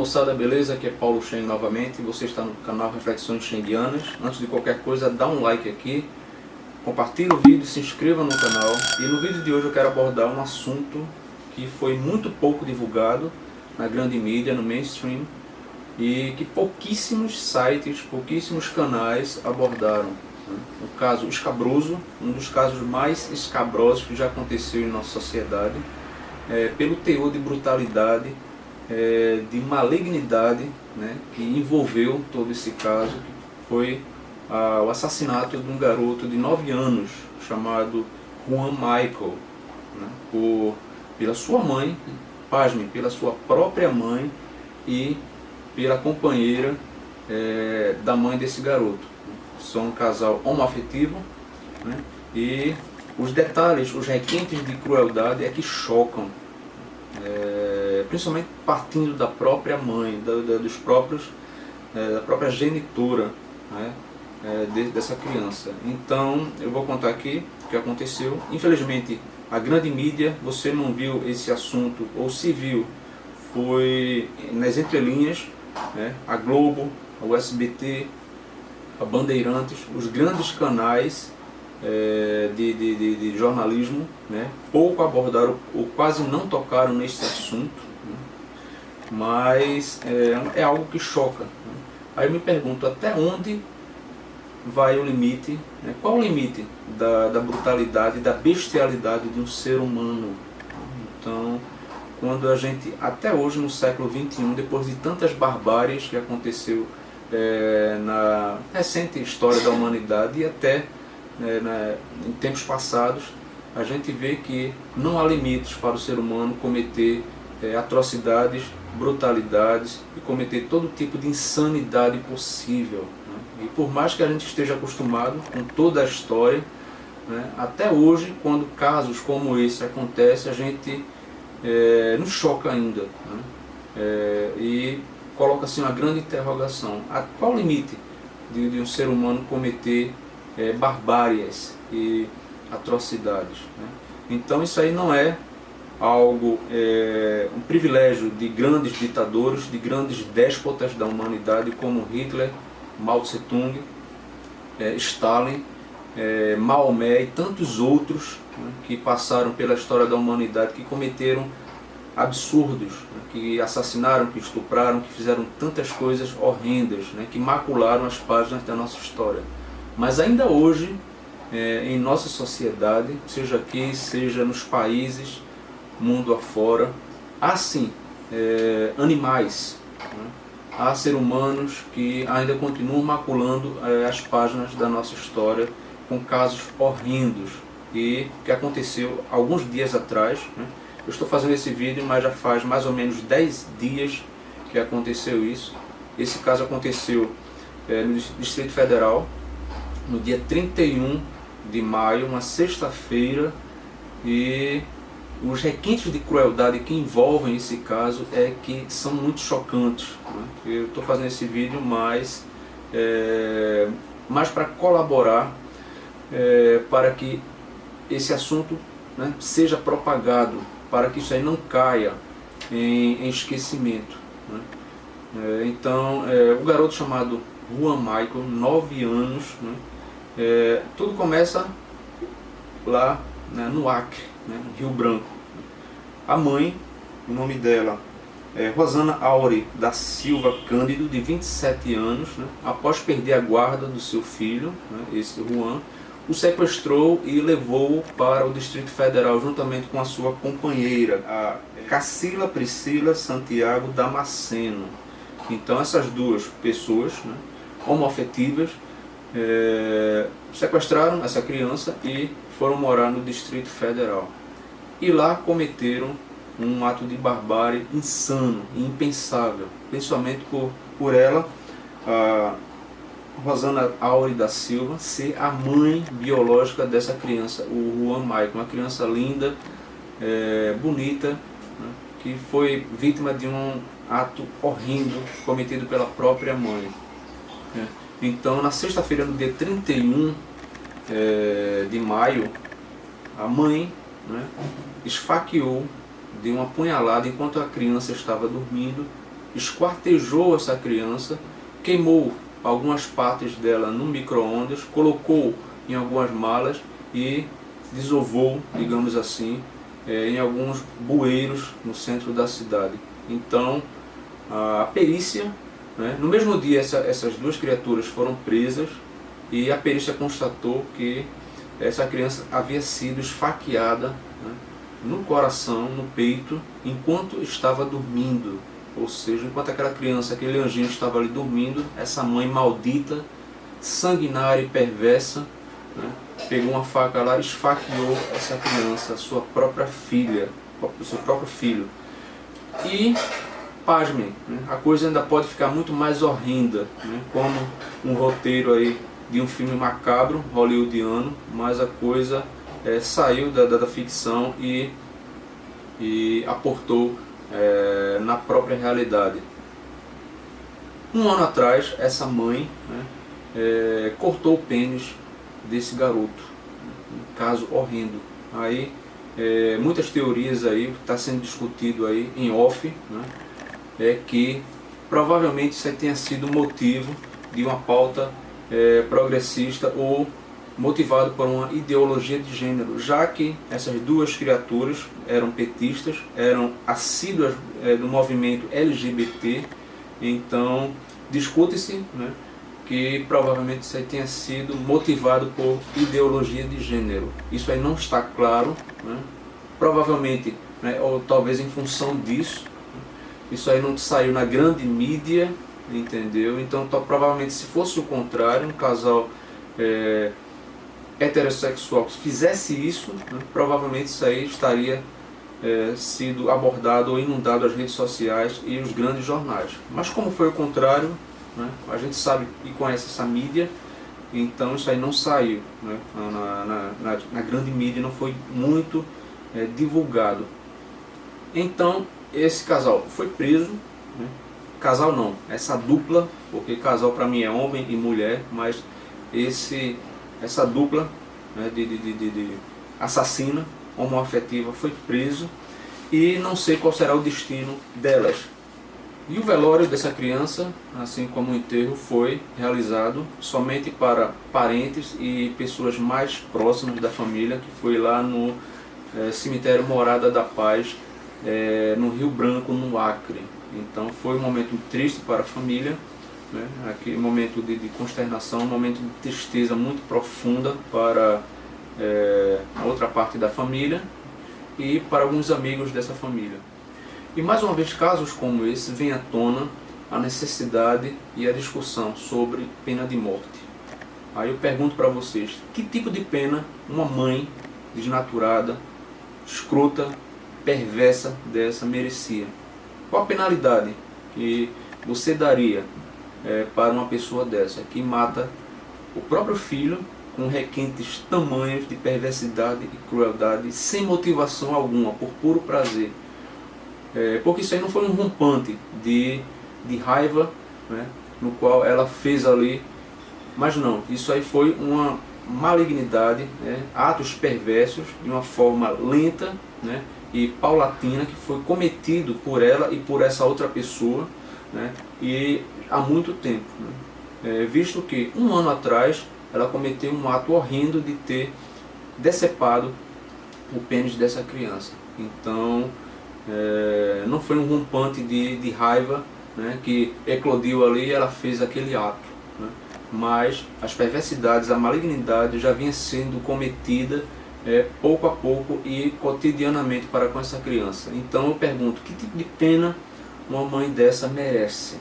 moçada, beleza? Aqui é Paulo Cheng novamente, você está no canal Reflexões Chenguianas. Antes de qualquer coisa, dá um like aqui, compartilhe o vídeo, se inscreva no canal. E no vídeo de hoje eu quero abordar um assunto que foi muito pouco divulgado na grande mídia, no mainstream, e que pouquíssimos sites, pouquíssimos canais abordaram. O caso escabroso, um dos casos mais escabrosos que já aconteceu em nossa sociedade, pelo teor de brutalidade, de malignidade, né, que envolveu todo esse caso, que foi o assassinato de um garoto de 9 anos chamado Juan Michael, né, pela sua mãe, pasmem, pela sua própria mãe e pela companheira da mãe desse garoto. São um casal homoafetivo, né, e os detalhes, os requintes de crueldade é que chocam, principalmente partindo da própria mãe, da própria genitora, né, dessa criança. Então eu vou contar aqui o que aconteceu. Infelizmente a grande mídia, você não viu esse assunto, ou se viu, foi nas entrelinhas, né, a Globo, o SBT, a Bandeirantes, os grandes canais de jornalismo, né, pouco abordaram ou quase não tocaram nesse assunto, né, mas é algo que choca, né. Aí eu me pergunto, até onde vai o limite, né, qual o limite da brutalidade, da bestialidade de um ser humano? Então, quando a gente, até hoje no século XXI, depois de tantas barbáries que aconteceu na recente história da humanidade e até em tempos passados, a gente vê que não há limites para o ser humano cometer atrocidades, brutalidades e cometer todo tipo de insanidade possível, né? E por mais que a gente esteja acostumado com toda a história, né, até hoje, quando casos como esse acontecem, a gente nos choca ainda, né? E coloca assim uma grande interrogação: a qual o limite de um ser humano cometer barbáries e atrocidades, né? Então isso aí não é algo, um privilégio de grandes ditadores, de grandes déspotas da humanidade como Hitler, Mao Tse Tung, Stalin, Maomé e tantos outros, né, que passaram pela história da humanidade, que cometeram absurdos, né, que assassinaram, que estupraram, que fizeram tantas coisas horrendas, né, que macularam as páginas da nossa história. Mas ainda hoje, em nossa sociedade, seja aqui, seja nos países, mundo afora, há sim animais, né, há seres humanos que ainda continuam maculando as páginas da nossa história com casos horrendos, e que aconteceu alguns dias atrás, né? Eu estou fazendo esse vídeo, mas já faz mais ou menos 10 dias que aconteceu isso. Esse caso aconteceu no Distrito Federal, no dia 31 de maio, uma sexta-feira, e os requintes de crueldade que envolvem esse caso que são muito chocantes, né? Eu estou fazendo esse vídeo mais para colaborar para que esse assunto, né, seja propagado, para que isso aí não caia em esquecimento, né? Então, o garoto chamado Juan Michael, 9 anos, né, tudo começa lá, né, no Acre, né, Rio Branco. A mãe, o nome dela é Rosana Aure da Silva Cândido, de 27 anos, né, após perder a guarda do seu filho, né, esse Juan, o sequestrou e levou para o Distrito Federal juntamente com a sua companheira, a Cacila Priscila Santiago Damasceno. Então essas duas pessoas, né, homoafetivas, sequestraram essa criança e foram morar no Distrito Federal. E lá cometeram um ato de barbárie insano e impensável, principalmente por ela, Rosana Aure da Silva, ser a mãe biológica dessa criança, o Juan Michael, uma criança linda, bonita, né, que foi vítima de um ato horrendo cometido pela própria mãe, né. Então, na sexta-feira, no dia 31 de maio, a mãe, né, esfaqueou de uma punhalada enquanto a criança estava dormindo, esquartejou essa criança, queimou algumas partes dela no micro-ondas, colocou em algumas malas e desovou, digamos assim, em alguns bueiros no centro da cidade. Então, a perícia, né, no mesmo dia essas duas criaturas foram presas e a perícia constatou que essa criança havia sido esfaqueada, né, no coração, no peito, enquanto estava dormindo. Ou seja, enquanto aquela criança, aquele anjinho estava ali dormindo, essa mãe maldita, sanguinária e perversa, né, pegou uma faca lá e esfaqueou essa criança, a sua própria filha, o seu próprio filho. E, pasmem, né, a coisa ainda pode ficar muito mais horrenda, né, como um roteiro aí de um filme macabro, hollywoodiano, mas a coisa saiu da ficção e aportou na própria realidade. Um ano atrás, essa mãe, né, cortou o pênis desse garoto, um caso horrendo. Aí muitas teorias aí, que está sendo discutido aí em off, né, é que provavelmente isso aí tenha sido motivo de uma pauta progressista ou motivado por uma ideologia de gênero, já que essas duas criaturas eram petistas, eram assíduas do movimento LGBT. Então discute-se, né, que provavelmente isso aí tenha sido motivado por ideologia de gênero. Isso aí não está claro, né? Provavelmente, né, ou talvez em função disso, isso aí não saiu na grande mídia, entendeu? Então provavelmente, se fosse o contrário, um casal heterossexual que fizesse isso, né, provavelmente isso aí estaria sido abordado ou inundado as redes sociais e os grandes jornais. Mas como foi o contrário, né, a gente sabe e conhece essa mídia, então isso aí não saiu, né, na grande mídia, não foi muito divulgado. Então esse casal foi preso, né, casal não, essa dupla, porque casal para mim é homem e mulher, mas essa dupla, né, de assassina homoafetiva foi preso e não sei qual será o destino delas. E o velório dessa criança, assim como o enterro, foi realizado somente para parentes e pessoas mais próximas da família, que foi lá no cemitério Morada da Paz, no Rio Branco, no Acre. Então foi um momento triste para a família, né? Aquele momento de consternação, um momento de tristeza muito profunda para a outra parte da família e para alguns amigos dessa família. E mais uma vez, casos como esse vêm à tona a necessidade e a discussão sobre pena de morte. Aí eu pergunto para vocês, que tipo de pena uma mãe desnaturada, escrota, perversa dessa merecia? Qual a penalidade que você daria para uma pessoa dessa, que mata o próprio filho com requintes tamanhos de perversidade e crueldade, sem motivação alguma, por puro prazer? Porque isso aí não foi um rompante de raiva, né, no qual ela fez ali, mas não, isso aí foi uma malignidade, né, atos perversos de uma forma lenta, né, e paulatina, que foi cometido por ela e por essa outra pessoa, né, e há muito tempo, né, visto que um ano atrás ela cometeu um ato horrendo de ter decepado o pênis dessa criança. Então não foi um rompante de raiva, né, que eclodiu ali e ela fez aquele ato, né, mas as perversidades, a malignidade já vinha sendo cometida pouco a pouco e cotidianamente para com essa criança. Então eu pergunto, que tipo de pena uma mãe dessa merece?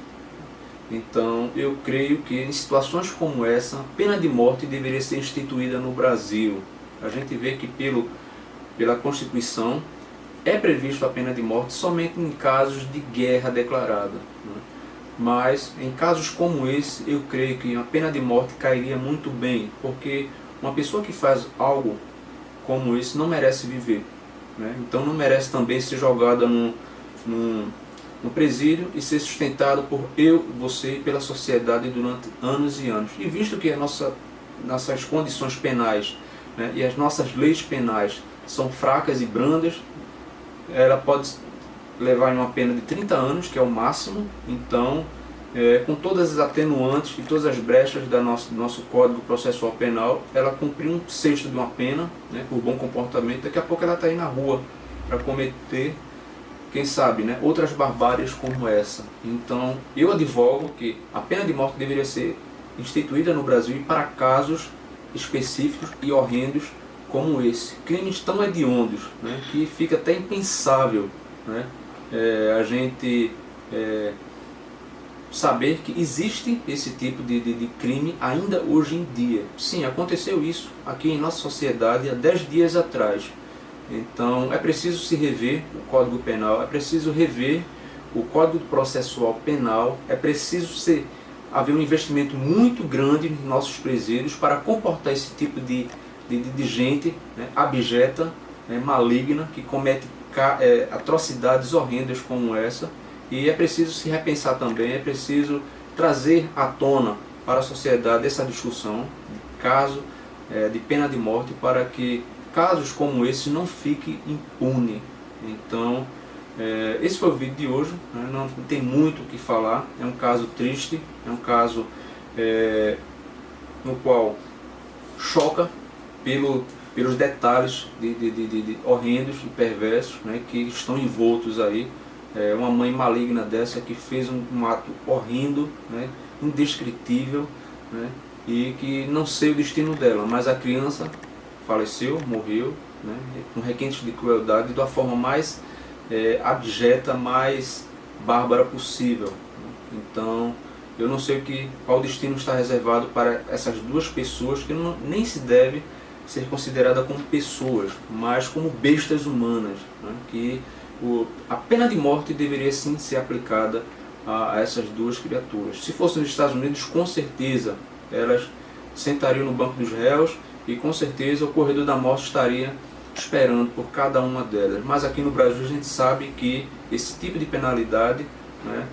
Então eu creio que em situações como essa, a pena de morte deveria ser instituída no Brasil. A gente vê que pela Constituição é previsto a pena de morte somente em casos de guerra declarada, né? Mas em casos como esse, eu creio que a pena de morte cairia muito bem, porque uma pessoa que faz algo como esse não merece viver, né? Então não merece também ser jogada no presídio e ser sustentado por você e pela sociedade durante anos e anos. E visto que nossas condições penais, né, e as nossas leis penais são fracas e brandas, ela pode levar em uma pena de 30 anos, que é o máximo. Então, com todas as atenuantes e todas as brechas do nosso Código Processual Penal, ela cumpriu um sexto de uma pena, né, por bom comportamento. Daqui a pouco ela está aí na rua para cometer, quem sabe, né, outras barbáries como essa. Então, eu advogo que a pena de morte deveria ser instituída no Brasil e para casos específicos e horrendos como esse. Crimes tão hediondos, né, que fica até impensável, né, a gente saber que existe esse tipo de crime ainda hoje em dia. Sim, aconteceu isso aqui em nossa sociedade há 10 dias atrás. Então é preciso se rever o Código Penal, é preciso rever o Código Processual Penal, é preciso haver um investimento muito grande em nossos presídios para comportar esse tipo de gente, né, abjeta, né, maligna, que comete atrocidades horrendas como essa. E é preciso se repensar também, é preciso trazer à tona para a sociedade essa discussão de caso de pena de morte, para que casos como esse não fiquem impunes. Então, esse foi o vídeo de hoje, né? Não tem muito o que falar, é um caso triste, é um caso no qual choca pelos detalhes de horrendos e perversos, né, que estão envoltos aí. Uma mãe maligna dessa que fez um ato horrendo, né, indescritível, né, e que não sei o destino dela, mas a criança faleceu, morreu, né, com requintes de crueldade, da forma mais abjeta, mais bárbara possível, né. Então, eu não sei qual destino está reservado para essas duas pessoas, que nem se deve ser considerada como pessoas, mas como bestas humanas, né, que a pena de morte deveria sim ser aplicada a essas duas criaturas. Se fosse nos Estados Unidos, com certeza elas sentariam no banco dos réus e com certeza o corredor da morte estaria esperando por cada uma delas. Mas aqui no Brasil a gente sabe que esse tipo de penalidade, né,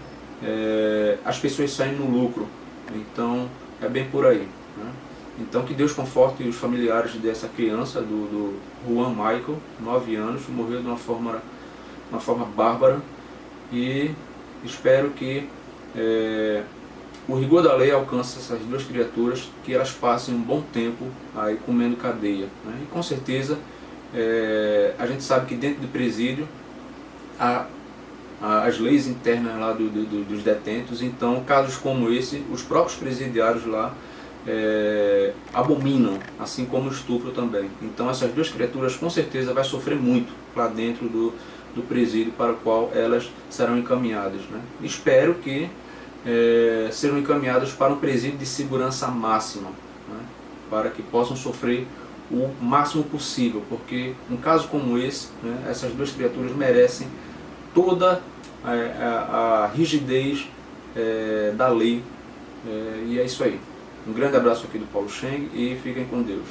as pessoas saem no lucro. Então é bem por aí, né? Então que Deus conforte os familiares dessa criança, do Juan Michael, 9 anos, morreu de uma forma bárbara, e espero que o rigor da lei alcance essas duas criaturas, que elas passem um bom tempo aí comendo cadeia, né? E com certeza a gente sabe que dentro do presídio há as leis internas lá dos detentos. Então casos como esse, os próprios presidiários lá abominam, assim como o estupro também. Então essas duas criaturas com certeza vai sofrer muito lá dentro do presídio para o qual elas serão encaminhadas, né? Espero que sejam encaminhadas para um presídio de segurança máxima, né, para que possam sofrer o máximo possível, porque um caso como esse, né, essas duas criaturas merecem toda a rigidez da lei, e é isso aí. Um grande abraço aqui do Paulo Cheng e fiquem com Deus.